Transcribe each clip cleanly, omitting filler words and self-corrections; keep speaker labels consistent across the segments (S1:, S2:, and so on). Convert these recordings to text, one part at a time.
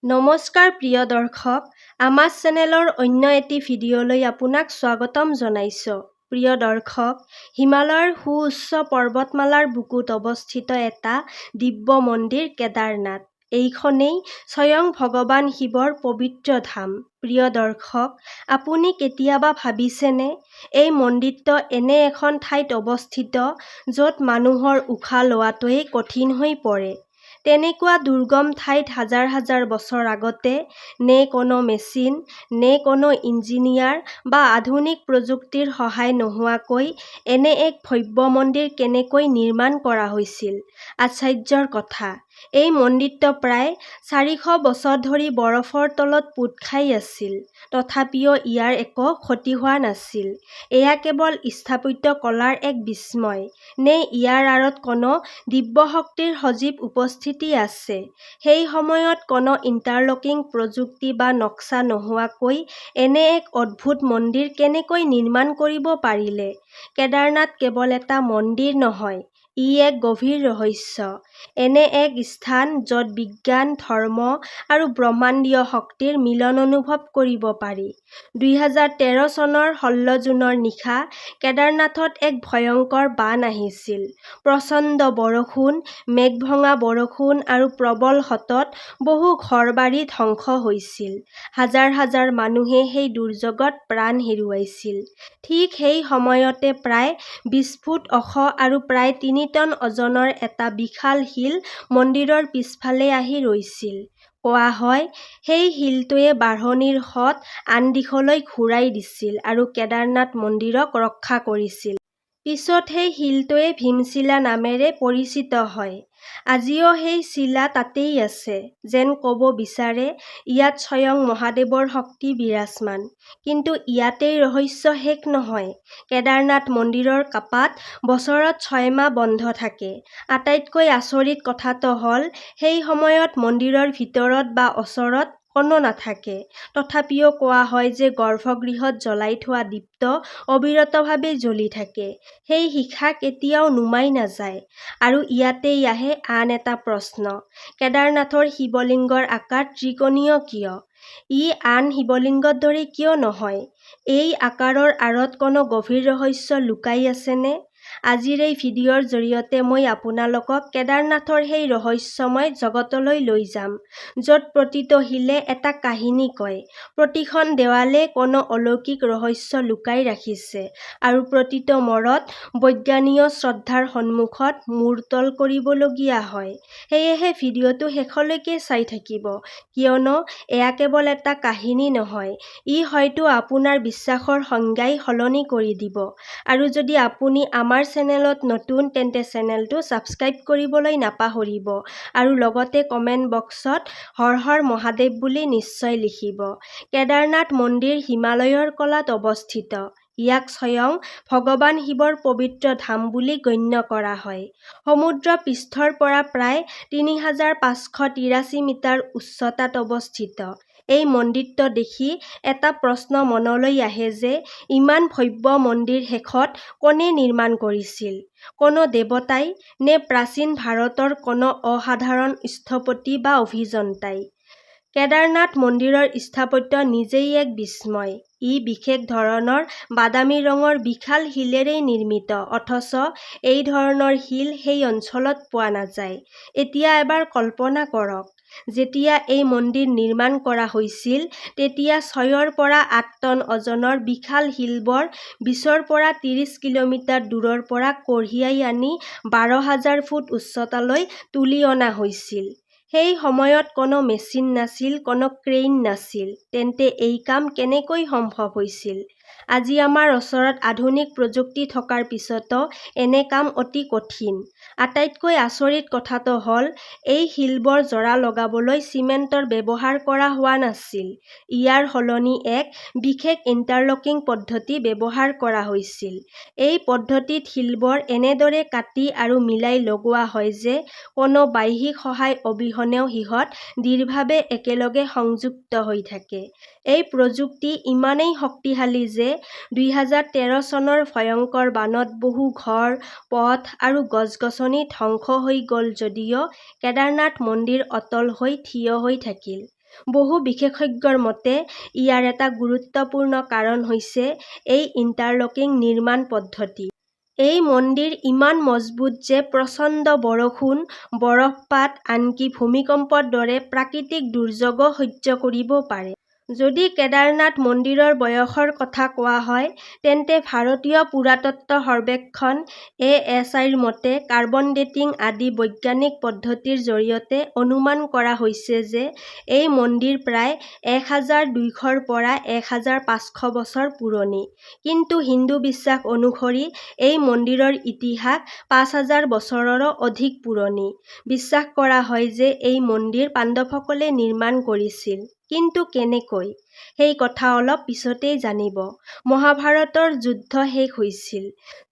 S1: নমস্কাৰ প্ৰিয় দৰ্শক, আমাৰ চেনেলৰ অন্য এটি ভিডিঅ'লৈ আপোনাক স্বাগতম জনাইছোঁ। প্ৰিয় দৰ্শক, হিমালয়ৰ সুউচ্চ পৰ্বতমালাৰ বুকুত অৱস্থিত এটা দিব্য মন্দিৰ কেদাৰনাথ। এইখনেই স্বয়ং ভগৱান শিৱৰ পবিত্ৰ ধাম। প্ৰিয় দৰ্শক, আপুনি কেতিয়াবা ভাবিছেনে এই মন্দিৰটো এনে এখন ঠাইত অৱস্থিত য'ত মানুহৰ উশাহ লোৱাটোৱেই কঠিন হৈ পৰে। তেনেকুৱা দুৰ্গম ঠাইত হাজাৰ হাজাৰ বছৰ আগতে নে কোনো মেচিন, নে কোনো ইঞ্জিনিয়াৰ বা আধুনিক প্ৰযুক্তিৰ সহায় নোহোৱাকৈ এনে এক ভব্য মন্দিৰ কেনেকৈ নিৰ্মাণ কৰা হৈছিল? আশ্চৰ্যৰ কথা, এই মন্দিৰটো প্ৰায় ৪০০ বছৰ ধৰি বৰফৰ তলত পোত খাই আছিল। তথাপিও ইয়াৰ একো ক্ষতি হোৱা নাছিল। এয়া কেৱল স্থাপত্য কলাৰ এক বিস্ময়, নে ইয়াৰ আঁৰত কোনো দিব্য শক্তিৰ সজীৱ উপস্থিতি আছে? সেই সময়ত কোনো ইণ্টাৰলকিং প্ৰযুক্তি বা নক্সা নোহোৱাকৈ এনে এক অদ্ভুত মন্দিৰ কেনেকৈ নিৰ্মাণ কৰিব পাৰিলে? কেদাৰনাথ কেৱল এটা মন্দিৰ নহয়, ই এক গভীৰ ৰহস্য। এনে এক স্থান য'ত বিজ্ঞান, ধৰ্ম আৰু ব্ৰহ্মাণ্ডীয় শক্তিৰ মিলন অনুভৱ কৰিব পাৰি। ২০১৩ চনৰ ১৬ জুনৰ নিশা কেদাৰনাথত এক ভয়ংকৰ বান আহিছিল। প্ৰচণ্ড বৰষুণ, মেঘভঙা বৰষুণ আৰু প্ৰবল সোঁতত বহু ঘৰ-বাৰী ধ্বংস হৈছিল। হাজাৰ হাজাৰ মানুহে সেই দুৰ্যোগত প্ৰাণ হেৰুৱাইছিল। ঠিক সেই সময়তে প্ৰায় ২০ ফুট ওখ আৰু প্ৰায় ৩ টন ওজনৰ এটা বিশাল শিল মন্দিৰৰ পিছফালে আহি ৰৈছিল। কোৱা হয়, সেই শিলটোৱে বাঢ়নীৰ সোঁত আন দিশলৈ ঘূৰাই দিছিল আৰু কেদাৰনাথ মন্দিৰক ৰক্ষা কৰিছিল। পিছত সেই শিলটোৱে ভীমশিলা নামেৰে পৰিচিত হয়। আজিও সেই শিলা তাতেই আছে, যেন ক'ব বিচাৰে, ইয়াত স্বয়ং মহাদেৱৰ শক্তি বিৰাজমান। কিন্তু ইয়াতেই ৰহস্য শেষ নহয়। কেদাৰনাথ মন্দিৰৰ কাপাট বছৰত ৬ মাহ বন্ধ থাকে। আটাইতকৈ আচৰিত কথাটো হ'ল, সেই সময়ত মন্দিৰৰ ভিতৰত বা ওচৰত কোনো নাথাকে। তথাপিও কোৱা হয় যে গৰ্ভগৃহত জ্বলাই থোৱা দীপটো অবিৰতভাৱে জ্বলি থাকে। সেই শিখা কেতিয়াও নুমাই নাযায়। আৰু ইয়াতেই আহে আন এটা প্ৰশ্ন, কেদাৰনাথৰ শিৱলিংগৰ আকাৰ ত্ৰিকোণীয় কিয়? ই আন শিৱলিংগৰ দৰে কিয় নহয়? এই আকাৰৰ আঁৰত কোনো গভীৰ ৰহস্য লুকাই আছেনে? আজিৰ এই ভিডিঅ'ৰ জৰিয়তে মই আপোনালোকক কেদাৰনাথৰ সেই ৰহস্যময় জগতলৈ লৈ যাম, য'ত প্ৰতিটো শিলে এটা কাহিনী কয়, প্ৰতিখন দেৱালে কোনো অলৌকিক ৰহস্য লুকাই ৰাখিছে, আৰু প্ৰতিটো মূৰত বৈজ্ঞানিক শ্ৰদ্ধাৰ সন্মুখত মূৰ তল কৰিবলগীয়া হয়। সেয়েহে ভিডিঅ'টো শেষলৈকে চাই থাকিব, কিয়নো এয়া কেৱল এটা কাহিনী নহয়, ই হয়তো আপোনাৰ বিশ্বাসৰ সংজ্ঞাই সলনি কৰি দিব। আৰু যদি আপুনি আমাৰ চেনেলত নতুন, তেন্তে চেনেলটো ছাবস্ক্ৰাইব কৰিবলৈ নাপাহৰিব আৰু লগতে কমেণ্ট বক্সত হৰ হৰ মহাদেৱ বুলি নিশ্চয় লিখিব। কেদাৰনাথ মন্দিৰ হিমালয়ৰ কোলাত অৱস্থিত। ইয়াক স্বয়ং ভগৱান শিৱৰ পবিত্ৰ ধাম বুলি গণ্য কৰা হয়। সমুদ্ৰ পৃষ্ঠৰ পৰা প্ৰায় ৩৫৮৩ মিটাৰ উচ্চতাত অৱস্থিত। এই মন্দিৰটো দেখি এটা প্ৰশ্ন মনলৈ আহে যে ইমান ভব্য মন্দিৰ শেষত কোনে নিৰ্মাণ কৰিছিল? কোনো দেৱতাই, নে প্ৰাচীন ভাৰতৰ কোনো অসাধাৰণ স্থপতি বা অভিযন্তাই? কেদাৰনাথ মন্দিৰৰ স্থাপত্য নিজেই এক বিস্ময়। ই বিশেষ ধৰণৰ বাদামী ৰঙৰ বিশাল শিলেৰে নিৰ্মিত, অথচ এই ধৰণৰ শিল সেই অঞ্চলত পোৱা নাযায়। এতিয়া এবাৰ কল্পনা কৰক, যেতিয়া এই মন্দিৰ নিৰ্মাণ কৰা হৈছিল, তেতিয়া ৬ৰ পৰা ৮ টন ওজনৰ বিশাল শিলবোৰ ২০ৰ পৰা ৩০ কিলোমিটাৰ দূৰৰ পৰা কঢ়িয়াই আনি ১২,০০০ ফুট উচ্চতালৈ তুলি অনা হৈছিল। সেই সময়ত কোনো মেচিন নাছিল, কোনো ক্ৰেইন নাছিল। তেন্তে এই কাম কেনেকৈ সম্ভৱ হৈছিল? আজি আমাৰ ওচৰত আধুনিক প্ৰযুক্তি থকাৰ পিছতো এনে কাম অতি কঠিন। আটাইতকৈ আচৰিত কথাটো হ'ল, এই শিলবোৰ জোৰা লগাবলৈ চিমেণ্টৰ ব্যৱহাৰ কৰা হোৱা নাছিল। ইয়াৰ সলনি এক বিশেষ ইণ্টাৰলকিং পদ্ধতি ব্যৱহাৰ কৰা হৈছিল। এই পদ্ধতিত শিলবোৰ এনেদৰে কাটি আৰু মিলাই লগোৱা হয় যে কোনো বাহ্যিক সহায় অবিহনেও সিহঁত দৃঢ়ভাৱে একেলগে সংযুক্ত হৈ থাকে। এই প্ৰযুক্তি ইমানেই শক্তিশালী যে ২০১৩ চনৰ ভয়ংকৰ বানত বহু ঘৰ, পথ আৰু গছ-গছনি ধ্বংস হৈ গ'ল যদিও কেদাৰনাথ মন্দিৰ অটল হৈ থিয় হৈ থাকিল। বহু বিশেষজ্ঞৰ মতে ইয়াৰ এটা গুৰুত্বপূৰ্ণ কাৰণ হৈছে এই ইণ্টাৰলকিং নিৰ্মাণ পদ্ধতি। এই মন্দিৰ ইমান মজবুত যে প্ৰচণ্ড বৰষুণ, বৰফপাত, আনকি ভূমিকম্পৰ দৰে প্ৰাকৃতিক দুৰ্যোগও সহ্য কৰিব পাৰে। যদি কেদাৰনাথ মন্দিৰৰ বয়সৰ কথা কোৱা হয়, তেন্তে ভাৰতীয় পুৰাতত্ত্ব সৰ্বেক্ষণ (ASIৰ মতে কাৰ্বন ডেটিং আদি বৈজ্ঞানিক পদ্ধতিৰ জৰিয়তে অনুমান কৰা হৈছে যে এই মন্দিৰ প্ৰায় ১,২০০ৰ পৰা ১,৫০০ বছৰ পুৰণি। কিন্তু হিন্দু বিশ্বাস অনুসৰি এই মন্দিৰৰ ইতিহাস ৫,০০০ বছৰৰো অধিক পুৰণি। বিশ্বাস কৰা হয় যে এই মন্দিৰ পাণ্ডৱসকলে নিৰ্মাণ কৰিছিল। কিন্তু কেনেকৈ? সেই কথা অলপ পিছতেই জানিব। মহাভাৰতৰ যুদ্ধ শেষ হৈছিল।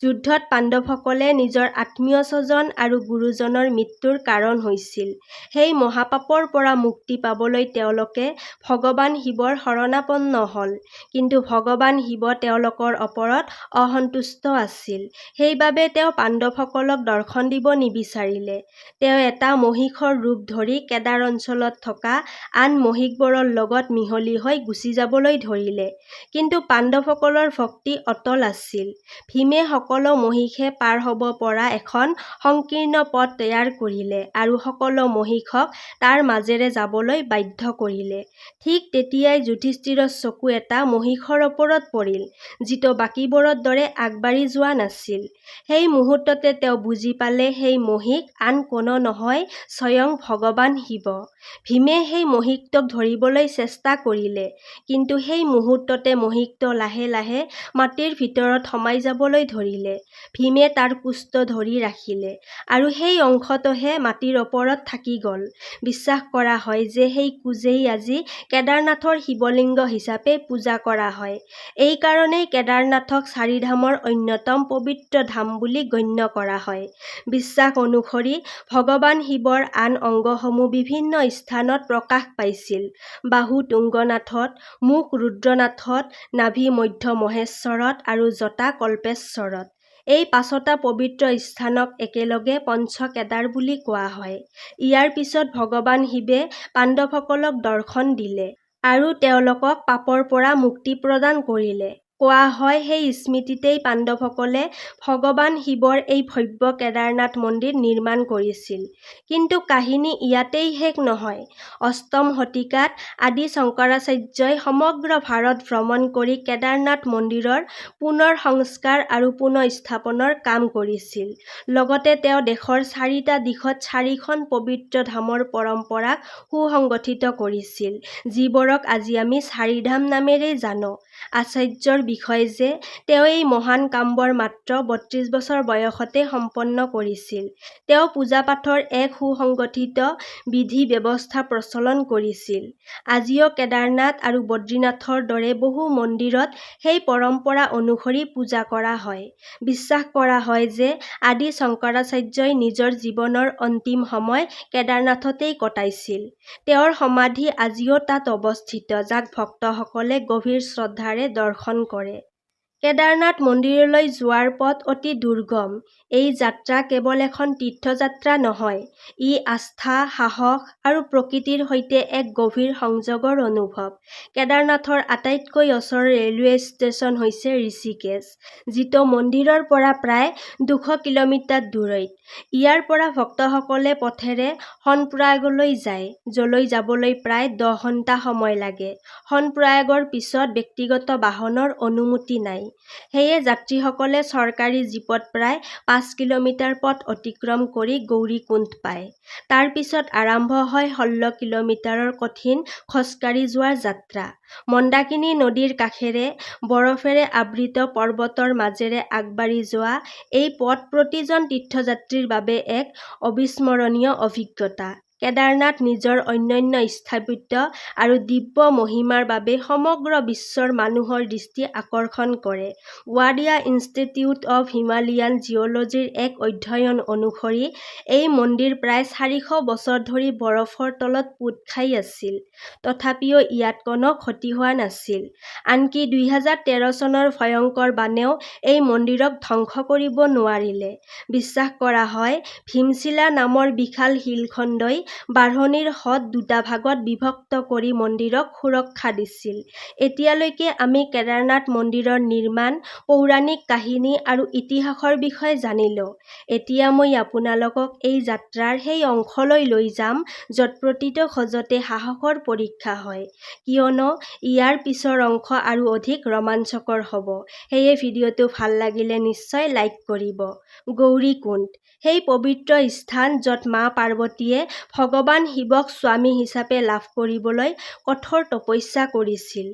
S1: যুদ্ধত পাণ্ডৱসকলে নিজৰ আত্মীয়স্বজন আৰু গুৰুজনৰ মৃত্যুৰ কাৰণ হৈছিল। সেই মহাপাপৰ পৰা মুক্তি পাবলৈ তেওঁলোকে ভগৱান শিৱৰ শৰণাপন্ন হ'ল। কিন্তু ভগৱান শিৱ তেওঁলোকৰ ওপৰত অসন্তুষ্ট আছিল। সেইবাবে তেওঁ পাণ্ডৱসকলক দৰ্শন দিব নিবিচাৰিলে। তেওঁ এটা মহিষৰ ৰূপ ধৰি কেদাৰ অঞ্চলত থকা আন মহিষবোৰৰ লগত মিহলি হৈ গুচি যাবলৈ ধৰিলে। কিন্তু পাণ্ডৱসকলৰ ভক্তি অটল আছিল। ভীমে সকলো মহিষে পাৰ হ'ব পৰা এখন সংকীৰ্ণ পথ তৈয়াৰ কৰিলে আৰু সকলো মহিষক তাৰ মাজেৰে যাবলৈ বাধ্য কৰিলে। ঠিক তেতিয়াই যুধিষ্ঠিৰৰ চকু এটা মহিষৰ ওপৰত পৰিল, যিটো বাকীবোৰৰ দৰে আগবাঢ়ি যোৱা নাছিল। সেই মুহূৰ্ততে তেওঁ বুজি পালে সেই মহিষ আন কোনো নহয়, স্বয়ং ভগৱান শিৱ। ভীমে সেই মহিষটোক ধৰিবলৈ চেষ্টা কৰিলে, কিন্তু সেই মুহূৰ্ততে মহিষটো লাহে লাহে মাটিৰ ভিতৰত সোমাই যাবলৈ ধৰিলে। ভীমে তাৰ কুষ্ঠ ধৰি ৰাখিলে আৰু সেই অংশটোহে মাটিৰ ওপৰত থাকি গ'ল। বিশ্বাস কৰা হয় যে সেই কুঁজেই আজি কেদাৰনাথৰ শিৱলিংগ হিচাপে পূজা কৰা হয়। এই কাৰণেই কেদাৰনাথক চাৰিধামৰ অন্যতম পবিত্ৰ ধাম বুলি গণ্য কৰা হয়। বিশ্বাস অনুসৰি ভগৱান শিৱৰ আন অংগসমূহ বিভিন্ন স্থানত প্ৰকাশ পাইছিল: বাহু তুংগনাথত, মুখ ৰুদ্ৰনাথত, নাভি মধ্য মহেশ্বৰত আৰু জটা কল্পেশ্বৰত। এই ৫টা পবিত্ৰ স্থানক একেলগে পঞ্চ-কেদাৰ বুলি কোৱা হয়। ইয়াৰ পিছত ভগৱান শিৱে পাণ্ডৱসকলক দৰ্শন দিলে আৰু তেওঁলোকক পাপৰ পৰা মুক্তি প্ৰদান কৰিলে। কোৱা হয় সেই স্মৃতিতেই পাণ্ডৱসকলে ভগৱান শিৱৰ এই ভব্য কেদাৰনাথ মন্দিৰ নিৰ্মাণ কৰিছিল। কিন্তু কাহিনী ইয়াতেই শেষ নহয়। ৮ম শতিকাত আদি শংকৰাচাৰ্যই সমগ্ৰ ভাৰত ভ্ৰমণ কৰি কেদাৰনাথ মন্দিৰৰ পুনৰ সংস্কাৰ আৰু পুনঃস্থাপনৰ কাম কৰিছিল। লগতে তেওঁ দেশৰ ৪টা দিশত ৪খন পবিত্ৰ ধামৰ পৰম্পৰাক সুসংগঠিত কৰিছিল, যিবোৰক আজি আমি চাৰিধাম নামেৰে জানো। আশ্চৰ্যৰ বিষয় যে তেওঁ এই মহান কামবোৰ মাত্ৰ ৩২ বছৰ বয়সতে সম্পন্ন কৰিছিল। তেওঁ পূজা-পাঠৰ এক সুসংগঠিত বিধি-ব্যৱস্থা প্ৰচলন কৰিছিল। আজিও কেদাৰনাথ আৰু বদ্ৰীনাথৰ দৰে বহু মন্দিৰত সেই পৰম্পৰা অনুসৰি পূজা কৰা হয়। বিশ্বাস কৰা হয় যে আদি শংকৰাচাৰ্যই নিজৰ জীৱনৰ অন্তিম সময় কেদাৰনাথতেই কটাইছিল। তেওঁৰ সমাধি আজিও তাত অৱস্থিত, যাক ভক্তসকলে গভীৰ শ্ৰদ্ধাৰে দৰ্শন কৰে। কেদাৰনাথ মন্দিৰলৈ যোৱাৰ পথ অতি দুৰ্গম। এই যাত্ৰা কেৱল এখন তীৰ্থযাত্ৰা নহয়, ই আস্থা, সাহস আৰু প্ৰকৃতিৰ সৈতে এক গভীৰ সংযোগৰ অনুভৱ। কেদাৰনাথৰ আটাইতকৈ ওচৰৰ ৰেলৱে ষ্টেচন হৈছে ঋষিকেশ, যিটো মন্দিৰৰ পৰা প্ৰায় ২০০ কিলোমিটাৰ দূৰৈত। ইয়াৰ পৰা ভক্তসকলে পথেৰে শনপ্ৰয়াগলৈ যায়, য'লৈ যাবলৈ প্ৰায় ১০ ঘণ্টা সময় লাগে। শনপ্ৰয়াগৰ পিছত ব্যক্তিগত বাহনৰ অনুমতি নাই। সেয়ে যাত্ৰীসকলে চৰকাৰী জীপত প্ৰায় ৫ কিলোমিটাৰ পথ অতিক্ৰম কৰি গৌৰীকুণ্ড পায়। তাৰ পিছত আৰম্ভ হয় ১৬ কিলোমিটাৰৰ কঠিন খোজকাঢ়ি যোৱাৰ যাত্ৰা। মন্দাকিনী নদীৰ কাষেৰে বৰফেৰে আবৃত পৰ্বতৰ মাজেৰে আগবাঢ়ি যোৱা এই পথ প্ৰতিজন তীৰ্থযাত্ৰীৰ বাবে এক অবিস্মৰণীয় অভিজ্ঞতা। কেদাৰনাথ নিজৰ অনন্য স্থাপত্য আৰু দিব্য মহিমাৰ বাবে সমগ্ৰ বিশ্বৰ মানুহৰ দৃষ্টি আকৰ্ষণ কৰে। ৱাডিয়া ইনষ্টিটিউট অৱ হিমালয়ান জিঅ'লজিৰ এক অধ্যয়ন অনুসৰি এই মন্দিৰ প্ৰায় ৪০০ বছৰ ধৰি বৰফৰ তলত পোত খাই আছিল। তথাপিও ইয়াত কোনো ক্ষতি হোৱা নাছিল। আনকি ২০১৩ চনৰ ভয়ংকৰ বানেও এই মন্দিৰক ধ্বংস কৰিব নোৱাৰিলে। বিশ্বাস কৰা হয় ভীমশিলা নামৰ বিশাল শিলখণ্ডই বাঢ়নীৰ হ্ৰদ দুটা ভাগত বিভক্ত কৰি মন্দিৰক সুৰক্ষা দিছিল। এতিয়ালৈকে আমি কেদাৰনাথ মন্দিৰৰ নিৰ্মাণ, পৌৰাণিক কাহিনী আৰু ইতিহাসৰ বিষয়ে জানিলো। এতিয়া মই আপোনালোকক এই যাত্ৰাৰ সেই অংশলৈ লৈ যাম য'ত প্ৰতিটো খোজতে সাহসৰ পৰীক্ষা হয়, কিয়নো ইয়াৰ পিছৰ অংশ আৰু অধিক ৰোমাঞ্চকৰ হ'ব। সেয়ে ভিডিঅ'টো ভাল লাগিলে নিশ্চয় লাইক কৰিব। গৌৰীকুণ্ড, সেই পবিত্ৰ স্থান য'ত মা পাৰ্বতীয়ে ভগৱান শিৱক স্বামী হিচাপে লাভ কৰিবলৈ কঠোৰ তপস্যা কৰিছিল।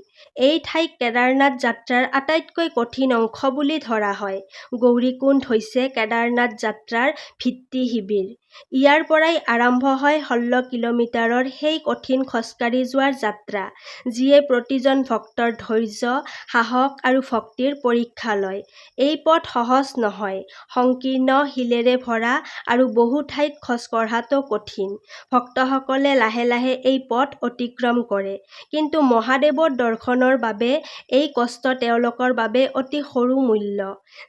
S1: এই ঠাইক কেদাৰনাথ যাত্ৰাৰ আটাইতকৈ কঠিন অংশ বুলি ধৰা হয়। গৌৰীকুণ্ড হৈছে কেদাৰনাথ যাত্ৰাৰ ভিত্তি শিবিৰ। ইয়াৰ পৰাই আৰম্ভ হয় 16 কিলোমিটাৰৰ সেই কঠিন খোজকাঢ়ি যোৱাৰ যাত্ৰা, যিয়ে প্ৰতিজন ভক্তৰ ধৈৰ্য, সাহস আৰু ভক্তিৰ পৰীক্ষা লয়। এই পথ সহজ নহয়, সংকীৰ্ণ, শিলেৰে ভৰা আৰু বহু ঠাইত খোজ কঢ়াটো কঠিন। ভক্তসকলে লাহে লাহে এই পথ অতিক্ৰম কৰে, কিন্তু মহাদেৱৰ দৰ্শনৰ বাবে এই কষ্ট তেওঁলোকৰ বাবে অতি সৰু মূল্য।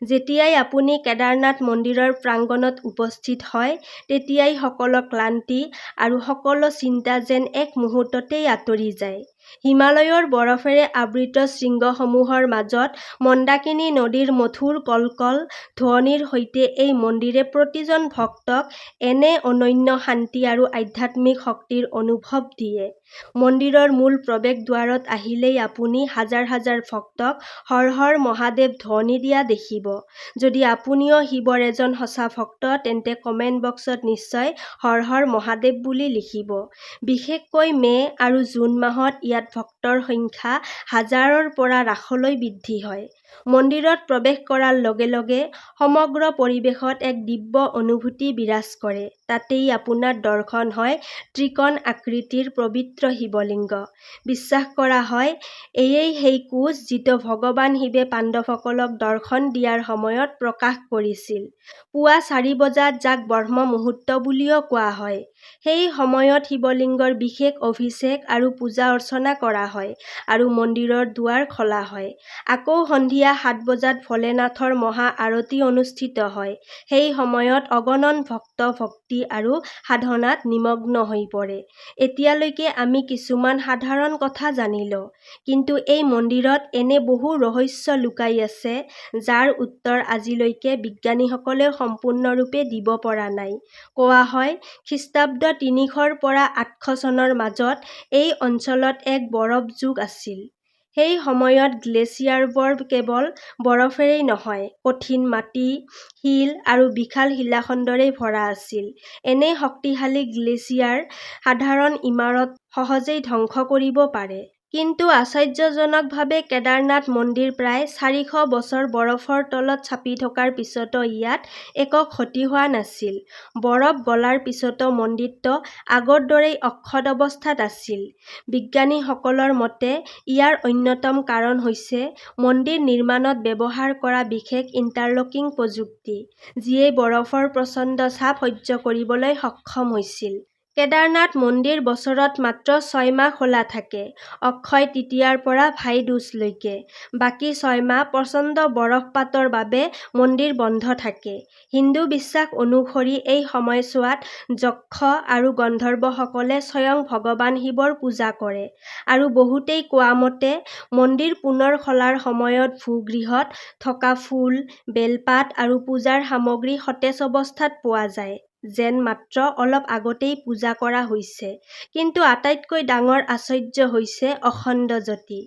S1: যেতিয়াই আপুনি কেদাৰনাথ মন্দিৰৰ প্ৰাংগণত উপস্থিত হয়, তেতিয়াই সকলো ক্লান্তি আৰু সকলো চিন্তা যেন এক মুহূৰ্ততেই আঁতৰি যায়। হিমালয়ৰ বৰফেৰে আবৃত শৃংগসমূহৰ মাজত মন্দাকিনী নদীৰ মধুৰ কলকল ধ্বনিৰ সৈতে এই মন্দিৰে প্ৰতিজন ভক্তক এনে অনন্য শান্তি আৰু আধ্যাত্মিক শক্তিৰ অনুভৱ দিয়ে। মন্দিৰৰ মূল প্ৰৱেশদ্বাৰত আহিলেই আপুনি হাজাৰ হাজাৰ ভক্তক হৰ হৰ মহাদেৱ ধ্বনি দিয়া দেখিব। যদি আপুনিও শিৱৰ এজন সঁচা ভক্ত, তেন্তে কমেণ্ট বক্সত নিশ্চয় হৰ হৰ মহাদেৱ বুলি লিখিব। বিশেষকৈ মে' আৰু জুন মাহত ইয়াত ভক্তৰ সংখ্যা হাজাৰৰ পৰা লাখলৈ বৃদ্ধি হয়। মন্দিৰত প্ৰৱেশ কৰাৰ লগে লগে সমগ্ৰ পৰিৱেশত এক দিব্য অনুভূতি বিৰাজ কৰে। তাতেই আপোনাৰ দৰ্শন হয় ত্ৰিকোণ আকৃতিৰ পবিত্ৰ শিৱলিংগ। বিশ্বাস কৰা হয়, এয়েই সেই কোচ যিটো ভগৱান শিৱে পাণ্ডৱসকলক দৰ্শন দিয়াৰ সময়ত প্ৰকাশ কৰিছিল। পুৱা 4 বজাত, যাক ব্ৰহ্ম মুহূৰ্ত বুলিও কোৱা হয়, সেই সময়ত শিৱলিংগৰ বিশেষ অভিষেক আৰু পূজা অৰ্চনা কৰা হয় আৰু মন্দিৰৰ দুৱাৰ খোলা হয়। আকৌ সন্ধিয়া 7 বজাত ভোলেনাথৰ মহা আৰতি অনুষ্ঠিত হয়। সেই সময়ত অগণন ভক্ত ভক্তি আৰু সাধনাত নিমগ্ন হৈ পৰে। এতিয়ালৈকে আমি কিছুমান সাধাৰণ কথা জানিলো, কিন্তু এই মন্দিৰত এনে বহু ৰহস্য লুকাই আছে, যাৰ উত্তৰ আজিলৈকে বিজ্ঞানীসকলেও সম্পূৰ্ণৰূপে দিব পৰা নাই। কোৱা হয়, খ্ৰীষ্টাব্দ 300 পৰা 800 চনৰ মাজত এই অঞ্চলত এক বৰফ যুগ আছিল। সেই সময়ত গ্লেচিয়াৰবোৰ কেৱল বৰফেৰেই নহয়, কঠিন মাটি, শিল আৰু বিশাল শিলাখণ্ডৰে ভৰা আছিল। এনে শক্তিশালী গ্লেচিয়াৰ সাধাৰণ ইমাৰত সহজেই ধ্বংস কৰিব পাৰে। কিন্তু আশ্চৰ্যজনকভাৱে কেদাৰনাথ মন্দিৰ প্ৰায় 400 বছৰ বৰফৰ তলত চাপি থকাৰ পিছতো ইয়াত একো ক্ষতি হোৱা নাছিল। বৰফ গলাৰ পিছতো মন্দিৰটো আগৰ দৰেই অক্ষত অৱস্থাত আছিল। বিজ্ঞানীসকলৰ মতে, ইয়াৰ অন্যতম কাৰণ হৈছে মন্দিৰ নিৰ্মাণত ব্যৱহাৰ কৰা বিশেষ ইণ্টাৰলকিং প্ৰযুক্তি, যিয়ে বৰফৰ প্ৰচণ্ড চাপ সহ্য কৰিবলৈ সক্ষম হৈছিল। কেদাৰনাথ মন্দিৰ বছৰত মাত্ৰ 6 মাহ খোলা থাকে, অক্ষয় তৃতীয়াৰ পৰা ভাই দুজলৈকে। বাকী 6 মাহ প্ৰচণ্ড বৰফপাতৰ বাবে মন্দিৰ বন্ধ থাকে। হিন্দু বিশ্বাস অনুসৰি এই সময়ছোৱাত যক্ষ আৰু গন্ধৰ্বসকলে স্বয়ং ভগৱান শিৱৰ পূজা কৰে, আৰু বহুতেই কোৱা মতে মন্দিৰ পুনৰ খোলাৰ সময়ত ভূগৃহত থকা ফুল, বেলপাত আৰু পূজাৰ সামগ্ৰী সতেজ অৱস্থাত পোৱা যায়, যেন মাত্ৰ অলপ আগতেই পূজা কৰা হৈছে। কিন্তু আটাইতকৈ ডাঙৰ আশ্চৰ্য হৈছে অখণ্ড জ্যোতি।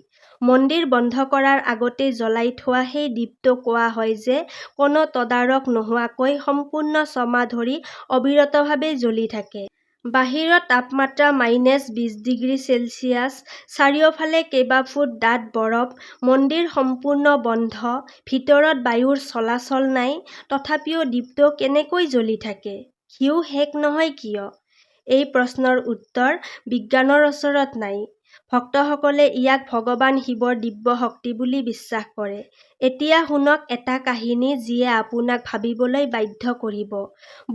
S1: মন্দিৰ বন্ধ কৰাৰ আগতেই জ্বলাই থোৱা সেই দীপটো কোৱা হয় যে কোনো তদাৰক নোহোৱাকৈ সম্পূৰ্ণ ছমাহ ধৰি অবিৰতভাৱে জ্বলি থাকে। বাহিৰৰ তাপমাত্ৰা -20 ডিগ্ৰী চেলছিয়াছ, চাৰিওফালে কেইবা ফুট ডাঠ বৰফ, মন্দিৰ সম্পূৰ্ণ বন্ধ, ভিতৰত বায়ুৰ চলাচল নাই, তথাপিও দীপটো কেনেকৈ জ্বলি থাকে? ঘিউ শেষ নহয় কিয়? এই প্ৰশ্নৰ উত্তৰ বিজ্ঞানৰ ওচৰত নাই। ভক্তসকলে ইয়াক ভগৱান শিৱৰ দিব্য শক্তি বুলি বিশ্বাস কৰে। এতিয়া শুনক এটা কাহিনী যিয়ে আপোনাক ভাবিবলৈ বাধ্য কৰিব।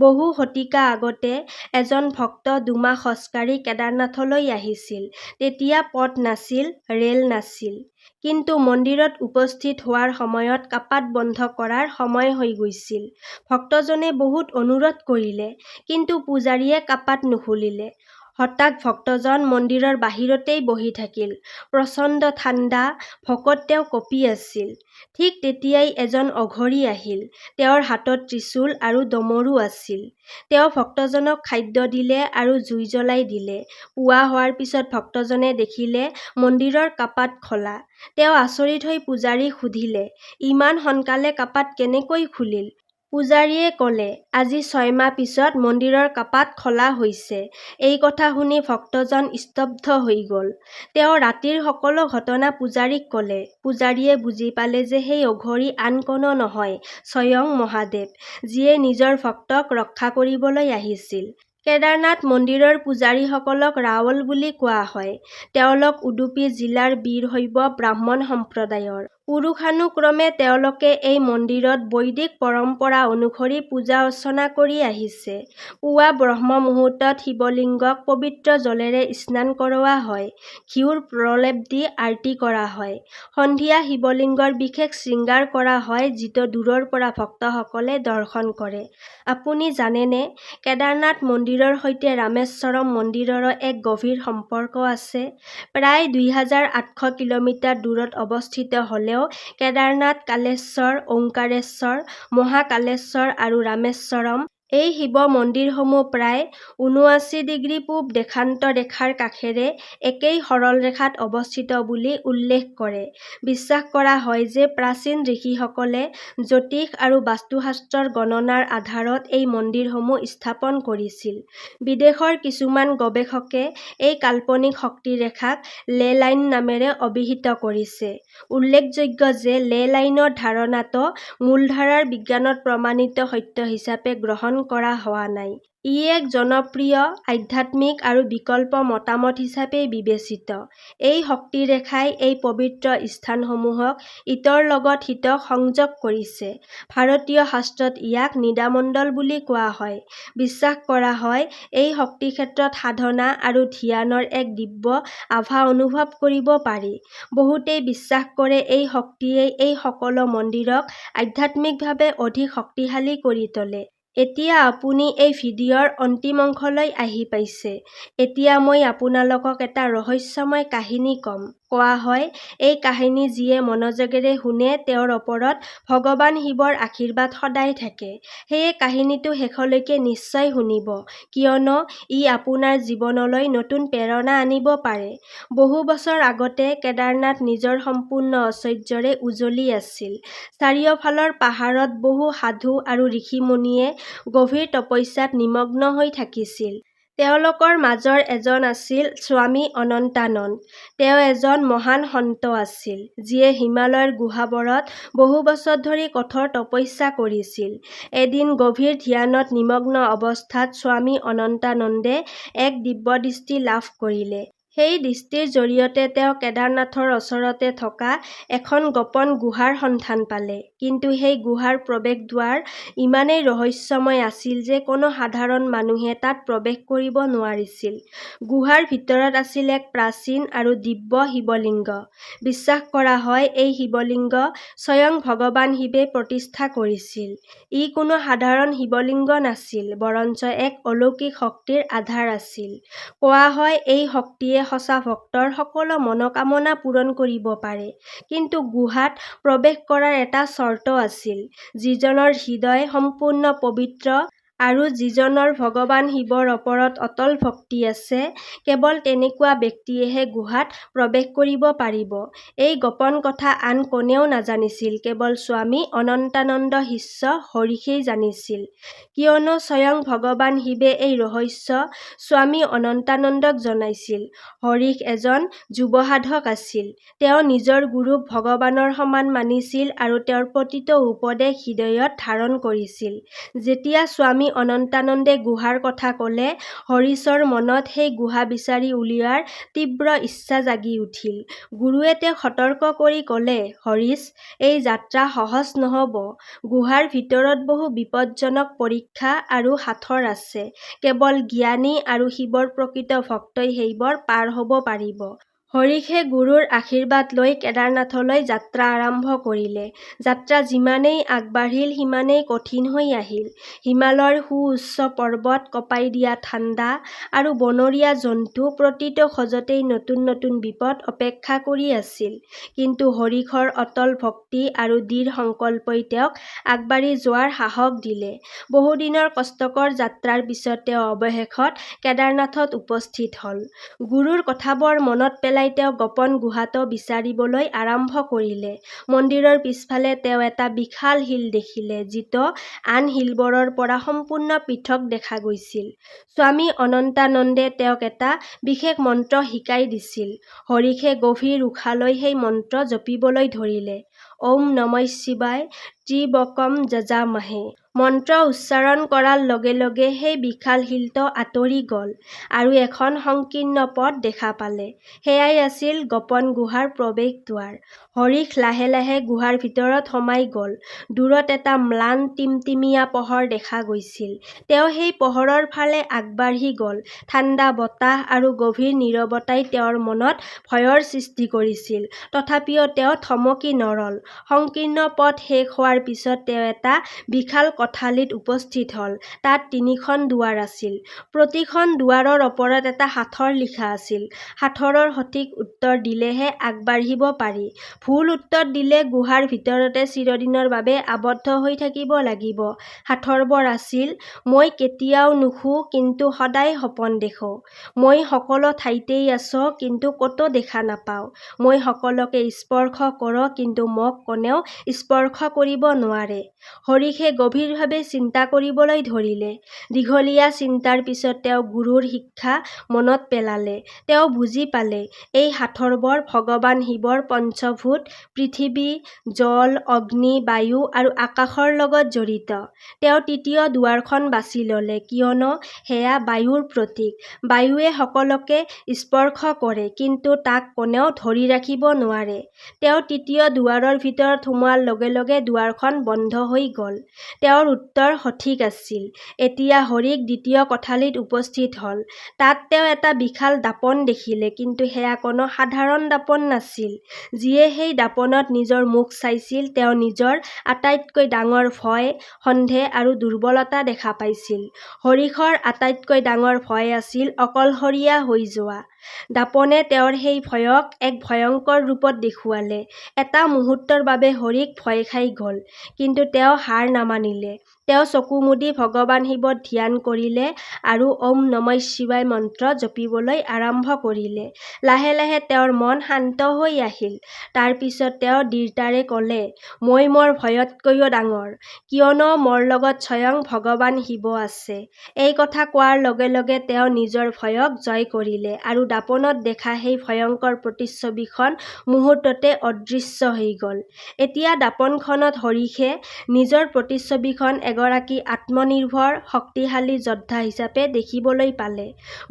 S1: বহু শতিকা আগতে এজন ভক্ত দুমাহ খোজকাঢ়ি কেদাৰনাথলৈ আহিছিল। তেতিয়া পথ নাছিল, ৰেল নাছিল। কিন্তু মন্দিৰত উপস্থিত হোৱাৰ সময়ত কাপাট বন্ধ কৰাৰ সময় হৈ গৈছিল। ভক্তজনে বহুত অনুৰোধ কৰিলে, কিন্তু পূজাৰীয়ে কাপাট নুখুলিলে। হঠাৎ ভক্তজন মন্দিৰৰ বাহিৰতেই বহি থাকিল। প্ৰচণ্ড ঠাণ্ডা, ভোকত তেওঁ কঁপি আছিল। ঠিক তেতিয়াই এজন অঘৰী আহিল। তেওঁৰ হাতত ত্ৰিশূল আৰু ডমৰু আছিল। তেওঁ ভক্তজনক খাদ্য দিলে আৰু জুই জ্বলাই দিলে। পুৱা হোৱাৰ পিছত ভক্তজনে দেখিলে মন্দিৰৰ কাপাট খোলা। তেওঁ আচৰিত হৈ পূজাৰীক সুধিলে, ইমান সোনকালে কাপাট কেনেকৈ খুলিল? পূজাৰীয়ে ক'লে, আজি 6 মাহ পিছত মন্দিৰৰ কাপাট খোলা হৈছে। এই কথা শুনি ভক্তজন স্তব্ধ হৈ গ'ল। তেওঁ ৰাতিৰ সকলো ঘটনা পূজাৰীক ক'লে। পূজাৰীয়ে বুজি পালে যে সেই অঘৰী আন কোনো নহয়, স্বয়ং মহাদেৱ, যিয়ে নিজৰ ভক্তক ৰক্ষা কৰিবলৈ আহিছিল। কেদাৰনাথ মন্দিৰৰ পূজাৰীসকলক ৰাৱল বুলি কোৱা হয়। তেওঁলোক উডুপি জিলাৰ বীৰশৈৱ ব্ৰাহ্মণ সম্প্ৰদায়ৰ। পুৰুষানুক্ৰমে তেওঁলোকে এই মন্দিৰত বৈদিক পৰম্পৰা অনুসৰি পূজা অৰ্চনা কৰি আহিছে। পুৱা ব্ৰহ্ম মুহূৰ্তত শিৱলিংগক পবিত্ৰ জলেৰে স্নান কৰোৱা হয়। ঘিউৰ প্ৰলেপ দি আৰতি কৰা হয়। সন্ধিয়া শিৱলিংগৰ বিশেষ শৃংগাৰ কৰা হয়, যিটো দূৰৰ পৰা ভক্তসকলে দৰ্শন কৰে। আপুনি জানেনে, কেদাৰনাথ মন্দিৰৰ সৈতে ৰামেশ্বৰম মন্দিৰৰো এক গভীৰ সম্পৰ্ক আছে। প্ৰায় 2800 কিলোমিটাৰ দূৰত অৱস্থিত হ'লেও কেদাৰনাথ, কালেশ্বৰ, ওঙ্কাৰেশ্বৰ, মহাকালেশ্বৰ আৰু ৰামেশ্বৰম এই শিৱ মন্দিৰসমূহ প্ৰায় 79 ডিগ্ৰী পূব দেশান্ত ৰেখাৰ কাষেৰে একেই সৰল ৰেখাত অৱস্থিত বুলি উল্লেখ কৰে। বিশ্বাস কৰা হয় যে প্ৰাচীন ঋষিসকলে জ্যোতিষ আৰু বাস্তুশাস্ত্ৰৰ গণনাৰ আধাৰত এই মন্দিৰসমূহ স্থাপন কৰিছিল। বিদেশৰ কিছুমান গৱেষকে এই কাল্পনিক শক্তিৰেখাক লে লাইন নামেৰে অভিহিত কৰিছে। উল্লেখযোগ্য যে লে লাইনৰ ধাৰণাটো মূলধাৰাৰ বিজ্ঞানত প্ৰমাণিত সত্য হিচাপে গ্ৰহণ কৰা হোৱা নাই। ই এক জনপ্ৰিয়, আধ্যাত্মিক আৰু বিকল্প মতামত হিচাপে বিবেচিত। এই শক্তিৰেখাই এই পবিত্ৰ স্থানসমূহক ইটোৰ লগত সিটোক সংযোগ কৰিছে। ভাৰতীয় শাস্ত্ৰত ইয়াক নিদামণ্ডল বুলি কোৱা হয়। বিশ্বাস কৰা হয়, এই শক্তিক্ষেত্ৰত সাধনা আৰু ধ্যানৰ এক দিব্য আভা অনুভৱ কৰিব পাৰি। বহুতেই বিশ্বাস কৰে এই শক্তিয়েই এই সকলো মন্দিৰক আধ্যাত্মিকভাৱে অধিক শক্তিশালী কৰি তোলে। এতিয়া আপুনি এই ভিডিঅ'ৰ অন্তিম অংশলৈ আহি পাইছে। এতিয়া মই আপোনালোকক এটা ৰহস্যময় কাহিনী ক'ম। কোৱা হয়, এই কাহিনী যিয়ে মনোযোগেৰে শুনে তেওঁৰ ওপৰত ভগৱান শিৱৰ আশীৰ্বাদ সদায় থাকে। সেয়ে কাহিনীটো শেষলৈকে নিশ্চয় শুনিব, কিয়নো ই আপোনাৰ জীৱনলৈ নতুন প্ৰেৰণা আনিব পাৰে। বহু বছৰ আগতে কেদাৰনাথ নিজৰ সম্পূৰ্ণ ঐশ্বৰ্যৰে উজ্বলি আছিল। চাৰিওফালৰ পাহাৰত বহু সাধু আৰু ঋষি-মুনিয়ে গভীৰ তপস্যাত নিমগ্ন হৈ থাকিছিল। তেওঁলোকৰ মাজৰ এজন আছিল স্বামী অনন্তানন্দ। তেওঁ এজন মহান সন্ত আছিল, যিয়ে হিমালয়ৰ গুহাবোৰত বহু বছৰ ধৰি কঠোৰ তপস্যা কৰিছিল। এদিন গভীৰ ধ্যানত নিমগ্ন অৱস্থাত স্বামী অনন্তানন্দে এক দিব্যদৃষ্টি লাভ কৰিলে। সেই দৃষ্টিৰ জৰিয়তে তেওঁ কেদাৰনাথৰ ওচৰতে থকা এখন গোপন গুহাৰ সন্ধান পালে। কিন্তু সেই গুহাৰ প্ৰৱেশদ্বাৰ ইমানেই ৰহস্যময় আছিল যে কোনো সাধাৰণ মানুহে তাত প্ৰৱেশ কৰিব নোৱাৰিছিল। গুহাৰ ভিতৰত আছিল এক প্ৰাচীন আৰু দিব্য শিৱলিংগ। বিশ্বাস কৰা হয়, এই শিৱলিংগ স্বয়ং ভগৱান শিৱে প্ৰতিষ্ঠা কৰিছিল। ই কোনো সাধাৰণ শিৱলিংগ নাছিল, বৰঞ্চ এক অলৌকিক শক্তিৰ আধাৰ আছিল। কোৱা হয়, এই শক্তিয়ে সঁচা ভক্তৰ সকলো মনোকামনা পূৰণ কৰিব পাৰে। কিন্তু গুহাত প্ৰৱেশ কৰাৰ এটা চৰ্ত আছিল, যিজনৰ হৃদয় সম্পূৰ্ণ পবিত্ৰ আৰু যিজনৰ ভগৱান শিৱৰ ওপৰত অটল ভক্তি আছে, কেৱল তেনেকুৱা ব্যক্তিয়েহে গুহাত প্ৰৱেশ কৰিব পাৰিব। এই গোপন কথা আন কোনেও নাজানিছিল, কেৱল স্বামী অনন্তানন্দ শিষ্য হৰিষেই জানিছিল। কিয়নো স্বয়ং ভগৱান শিৱে এই ৰহস্য স্বামী অনন্তানন্দক জনাইছিল। হৰিষ এজন যুৱ সাধক আছিল। তেওঁ নিজৰ গুৰুক ভগৱানৰ সমান মানিছিল আৰু তেওঁৰ প্ৰতিটো উপদেশ হৃদয়ত ধাৰণ কৰিছিল। যেতিয়া স্বামী স্বামী অনন্তানন্দে গুহাৰ কথা ক'লে হৰিশৰ মনত সেই গুহা বিচাৰি উলিওৱাৰ তীব্ৰ ইচ্ছা জাগি উঠিল। গুৰুৱে তেওঁক সতৰ্ক কৰি ক'লে, হৰিশ, এই যাত্ৰা সহজ নহ'ব। গুহাৰ ভিতৰত বহু বিপদজনক পৰীক্ষা আৰু সাঁথৰ আছে। কেৱল জ্ঞানী আৰু শিৱৰ প্ৰকৃত ভক্তই সেইবোৰ পাৰ হ'ব পাৰিব। হৰিশে গুৰুৰ আশীৰ্বাদ লৈ কেদাৰনাথলৈ যাত্ৰা আৰম্ভ কৰিলে। যাত্ৰা যিমানেই আগবাঢ়িল সিমানেই কঠিন হৈ আহিল। হিমালয়ৰ সুউচ্চ পৰ্বত, কঁপাই দিয়া ঠাণ্ডা আৰু বনৰীয়া জন্তু প্ৰতিটো খোজতেই নতুন নতুন বিপদ অপেক্ষা কৰি আছিল। কিন্তু হৰিশৰ অটল ভক্তি আৰু দৃঢ় সংকল্পই তেওঁক আগবাঢ়ি যোৱাৰ সাহস দিলে। বহুদিনৰ কষ্টকৰ যাত্ৰাৰ পিছত তেওঁ অৱশেষত কেদাৰনাথত উপস্থিত হ'ল। গুৰুৰ কথাবোৰ মনত পেলাই তেওঁ গোপন গুহাটো বিচাৰিবলৈ আৰম্ভ কৰিলে। মন্দিৰৰ পিছফালে তেওঁ এটা বিশাল শিল দেখিলে, যিটো আন শিলবোৰৰ পৰা সম্পূৰ্ণ পৃথক দেখা গৈছিল। স্বামী অনন্তানন্দে তেওঁক এটা বিশেষ মন্ত্ৰ শিকাই দিছিল। হৰিশে গভীৰ উশাহ লৈ সেই মন্ত্ৰ জপিবলৈ ধৰিলে। ওম নমঃ শিৱায় ত্ৰিবকম যজামহে। মন্ত্ৰ উচ্চাৰণ কৰাৰ লগে লগে সেই বিশাল শিলটো আঁতৰি গ'ল আৰু এখন সংকীৰ্ণ পথ দেখা পালে। সেয়াই আছিল গোপন গুহাৰ প্ৰৱেশ দুৱাৰ। হৰিশ লাহে লাহে গুহাৰ ভিতৰত সোমাই গ'ল। দূৰত এটা ম্লান টিমটিমীয়া পোহৰ দেখা গৈছিল। তেওঁ সেই পোহৰৰ ফালে আগবাঢ়ি গ'ল। ঠাণ্ডা বতাহ আৰু গভীৰ নীৰৱতাই তেওঁৰ মনত ভয়ৰ সৃষ্টি কৰিছিল। তথাপিও তেওঁ থমকি নৰল। সংকীৰ্ণ পথ শেষ হোৱাৰ পিছত তেওঁ এটা বিশাল কোঠালীত উপস্থিত হ'ল। তাত ৩খন দুৱাৰ আছিল। প্ৰতিখন দুৱাৰৰ ওপৰত এটা সাঁথৰ লিখা আছিল। সাঁথৰৰ সঠিক উত্তৰ দিলেহে আগবাঢ়িব পাৰি। ভুল উত্তৰ দিলে গুহাৰ ভিতৰতে চিৰদিনৰ বাবে আবদ্ধ হৈ থাকিব লাগিব। সাঁথৰবোৰ আছিল, মই কেতিয়াও নুশু কিন্তু সদায় সপোন দেখোঁ। মই সকলো ঠাইতেই আছোঁ কিন্তু ক'তো দেখা নাপাওঁ। মই সকলোকে স্পৰ্শ কৰোঁ কিন্তু মোক কোনেও স্পৰ্শ কৰিব নোৱাৰে। হৰিশে গভীৰভাৱে চিন্তা কৰিবলৈ ধৰিলে। দীঘলীয়া চিন্তাৰ পিছত তেওঁ গুৰুৰ শিক্ষা মনত পেলালে। তেওঁ বুজি পালে, এই সাঁথৰবোৰ ভগৱান শিৱৰ পঞ্চভূত পৃথিৱী, জল, অগ্নি, বায়ু আৰু আকাশৰ লগত জড়িত। তেওঁ তৃতীয় দুৱাৰখন বাছি ল'লে কিয়নো সেয়া বায়ুৰ প্ৰতীক। বায়ুৱে সকলোকে স্পৰ্শ কৰে কিন্তু তাক কোনেও ধৰি ৰাখিব নোৱাৰে। তেওঁ তৃতীয় দুৱাৰৰ ভিতৰত সোমোৱাৰ লগে লগে দুৱাৰখন বন্ধ হৈ গ'ল। তেওঁৰ উত্তৰ সঠিক আছিল। এতিয়া হৰিশ দ্বিতীয় কোঠালীত উপস্থিত হ'ল। তাত তেওঁ এটা বিশাল দাপোন দেখিলে কিন্তু সেয়া কোনো সাধাৰণ দাপোন নাছিল। যিয়ে সেই দাপোনত নিজৰ মুখ চাইছিল তেওঁ নিজৰ আটাইতকৈ ডাঙৰ ভয়, সন্দেহ আৰু দুৰ্বলতা দেখা পাইছিল। হৰিশৰ আটাইতকৈ ডাঙৰ ভয় আছিল অকলশৰীয়া হৈ যোৱা। দাপোনে তেওঁৰ সেই ভয়ক এক ভয়ংকৰ ৰূপত দেখুৱালে। এটা মুহূৰ্তৰ বাবে হৰিশ ভয় খাই গ'ল। কিন্তু তেওঁ হাৰ নামানিলে। তেওঁ চকু মুদি ভগৱান শিৱক ধ্যান কৰিলে আৰু ওম নমঃ শিৱায় মন্ত্ৰ জপিবলৈ আৰম্ভ কৰিলে। লাহে লাহে তেওঁৰ মন শান্ত হৈ আহিল। তাৰ পিছত তেওঁ দৃঢ়তাৰে ক'লে, মই মোৰ ভয়তকৈও ডাঙৰ, কিয়নো মোৰ লগত স্বয়ং ভগৱান শিৱ আছে। এই কথা কোৱাৰ লগে লগে তেওঁ নিজৰ ভয়ক জয় কৰিলে আৰু দাপোনত দেখা সেই ভয়ংকৰ প্ৰতিচ্ছবিখন মুহূৰ্ততে অদৃশ্য হৈ গ'ল। এতিয়া দাপোনখনত হৰিশে নিজৰ প্ৰতিচ্ছবিখন এগৰাকী আত্মনিৰ্ভৰ, শক্তিশালী যোদ্ধা হিচাপে দেখিবলৈ পালে।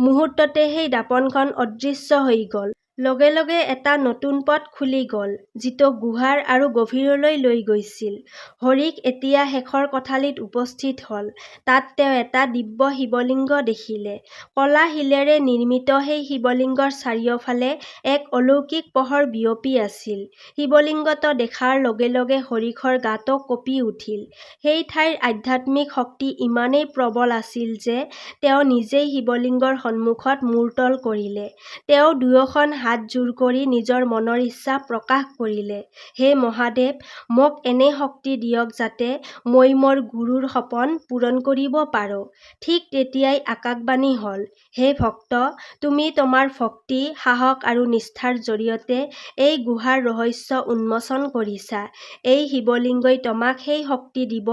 S1: মুহূৰ্ততে সেই দাপোনখন অদৃশ্য হৈ গ'ল। লগে লগে এটা নতুন পথ খুলি গ'ল, যিটো গুহাৰ আৰু গভীৰলৈ লৈ গৈছিল। হৰিশ এতিয়া শেষৰ কোঠালীত উপস্থিত হ'ল। তাত তেওঁ এটা দিব্য শিৱলিংগ দেখিলে। ক'লা শিলেৰে নিৰ্মিত সেই শিৱলিংগৰ চাৰিওফালে এক অলৌকিক পোহৰ বিয়পি আছিল। শিৱলিংগটো দেখাৰ লগে লগে হৰিশৰ গাটো কঁপি উঠিল। সেই ঠাইৰ আধ্যাত্মিক শক্তি ইমানেই প্ৰবল আছিল যে তেওঁ নিজেই শিৱলিংগৰ সন্মুখত মূৰ তোল কৰিলে। তেওঁ দুয়োখন হাত জোৰ কৰি নিজৰ মনৰ ইচ্ছা প্ৰকাশ কৰিলে, হে মহাদেৱ, মোক এনে শক্তি দিয়ক যাতে মই মোৰ গুৰুৰ সপোন পূৰণ কৰিব পাৰোঁ। ঠিক তেতিয়াই আকাশবাণী হ'ল, হে ভক্ত, তুমি তোমাৰ ভক্তি, সাহস আৰু নিষ্ঠাৰ জৰিয়তে এই গুহাৰ ৰহস্য উন্মোচন কৰিছা। এই শিৱলিংগই তোমাক সেই শক্তি দিব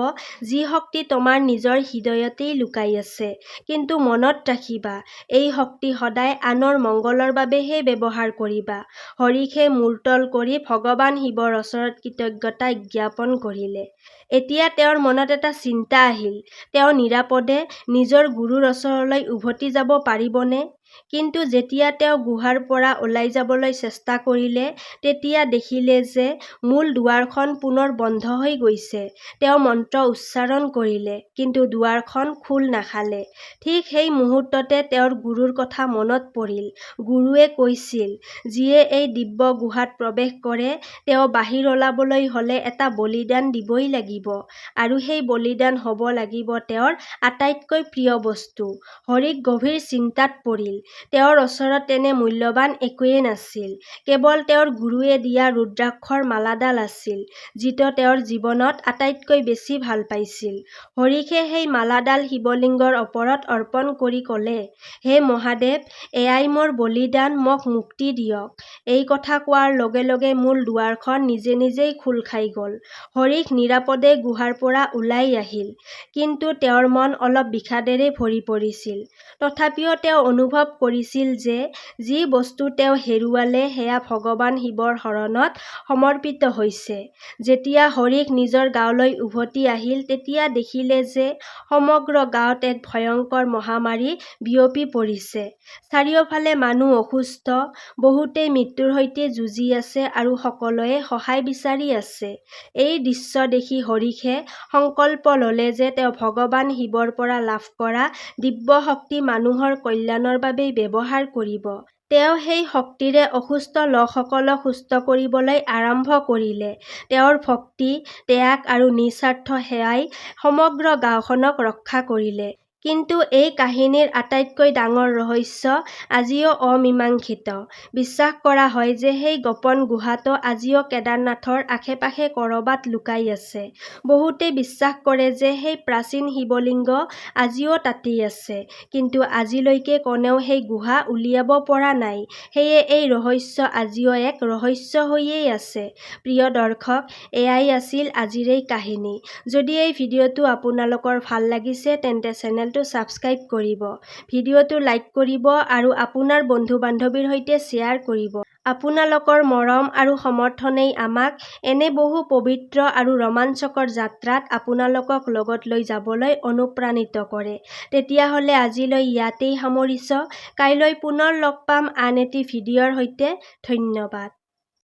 S1: যি শক্তি তোমাৰ নিজৰ হৃদয়তেই লুকাই আছে। কিন্তু মনত ৰাখিবা, এই শক্তি সদায় আনৰ মংগলৰ বাবেহে ব্যৱহাৰ ব্যৱহাৰ কৰিবা। হৰিষে মূৰতল কৰি ভগৱান শিৱৰ ওচৰত কৃতজ্ঞতা জ্ঞাপন কৰিলে। এতিয়া তেওঁৰ মনত এটা চিন্তা আহিল, তেওঁ নিৰাপদে নিজৰ গুৰুৰ ওচৰলৈ উভতি যাব পাৰিবনে? কিন্তু যেতিয়া তেওঁ গুহাৰ পৰা ওলাই যাবলৈ চেষ্টা কৰিলে, তেতিয়া দেখিলে যে মূল দুৱাৰখন পুনৰ বন্ধ হৈ গৈছে। তেওঁ মন্ত্ৰ উচ্চাৰণ কৰিলে, কিন্তু দুৱাৰখন খোল নাখালে। ঠিক সেই মুহূৰ্ততে তেওঁৰ গুৰুৰ কথা মনত পৰিল। গুৰুৱে কৈছিল, যিয়ে এই দিব্য গুহাত প্ৰৱেশ কৰে, তেওঁ বাহিৰ ওলাবলৈ হ'লে এটা বলিদান দিবই লাগিব, আৰু সেই বলিদান হ'ব লাগিব তেওঁৰ আটাইতকৈ প্ৰিয় বস্তু। হৰিক গভীৰ চিন্তাত পৰিল। তেওঁৰ ওচৰত তেনে মূল্যৱান একোৱেই নাছিল, কেৱল তেওঁৰ গুৰুৱে দিয়া ৰুদ্ৰাক্ষৰ মালাডাল আছিল, যিটো তেওঁৰ জীৱনত আটাইতকৈ বেছি ভাল পাইছিল। হৰিষে সেই মালাডাল শিৱলিংগৰ ওপৰত অৰ্পণ কৰি ক'লে, হে মহাদেৱ, এয়াই মোৰ বলিদান, মোক মুক্তি দিয়ক। এই কথা কোৱাৰ লগে লগে মূল দুৱাৰখন নিজে নিজেই খোল খাই গ'ল। হৰিষ নিৰাপদে গুহাৰ পৰা ওলাই আহিল, কিন্তু তেওঁৰ মন অলপ বিষাদেৰে ভৰি পৰিছিল। তথাপিও তেওঁ অনুভৱ কৰিছিল যে যি বস্তু তেওঁ হেৰুৱালে সেয়া ভগৱান শিৱৰ শৰণত সমৰ্পিত হৈছে। যেতিয়া হৰিষ নিজৰ গাঁৱলৈ উভতি আহিল, তেতিয়া দেখিলে যে সমগ্ৰ গাঁৱত এক ভয়ংকৰ মহামাৰী বিয়পি পৰিছে। চাৰিওফালে মানুহ অসুস্থ, বহুতেই মৃত্যুৰ সৈতে যুঁজি আছে আৰু সকলোৱে সহায় বিচাৰি আছে। এই দৃশ্য দেখি হৰিষে সংকল্প ল'লে যে তেওঁ ভগৱান শিৱৰ পৰা লাভ কৰা দিব্য শক্তি মানুহৰ কল্যাণৰ বাবেই ব্যৱহাৰ কৰিব। তেওঁ সেই শক্তিৰে অসুস্থ লোকসকলক সুস্থ কৰিবলৈ আৰম্ভ কৰিলে। তেওঁৰ ভক্তি, ত্যাগ আৰু নিস্বাৰ্থ সেৱাই সমগ্ৰ গাঁওখনক ৰক্ষা কৰিলে। কিন্তু এই কাহিনীৰ আটাইতকৈ ডাঙৰ ৰহস্য আজিও অমীমাংসিত। বিশ্বাস কৰা হয় যে সেই গোপন গুহাটো আজিও কেদাৰনাথৰ আশে-পাশে ক'ৰবাত লুকাই আছে। বহুতে বিশ্বাস কৰে যে সেই প্ৰাচীন শিৱলিংগ আজিও তাতেই আছে, কিন্তু আজিলৈকে কোনেও সেই গুহা উলিয়াব পৰা নাই। সেয়ে এই ৰহস্য আজিও এক ৰহস্য হৈয়েই আছে। প্ৰিয় দৰ্শক, এয়াই আছিল আজিৰ এই কাহিনী। যদি এই ভিডিঅ'টো আপোনালোকৰ ভাল লাগিছে তেন্তে চেনেলটো ছাবস্ক্ৰাইব কৰিব, ভিডিঅ'টো লাইক কৰিব আৰু আপোনাৰ বন্ধু-বান্ধৱীৰ সৈতে শ্বেয়াৰ কৰিব। আপোনালোকৰ মৰম আৰু সমৰ্থনেই আমাক এনে বহু পবিত্ৰ আৰু ৰোমাঞ্চকৰ যাত্ৰাত আপোনালোকক লগত লৈ যাবলৈ অনুপ্ৰাণিত কৰে। তেতিয়াহ'লে আজিলৈ ইয়াতেই সামৰিছোঁ। কাইলৈ পুনৰ লগ পাম আন এটি ভিডিঅ'ৰ সৈতে। ধন্যবাদ।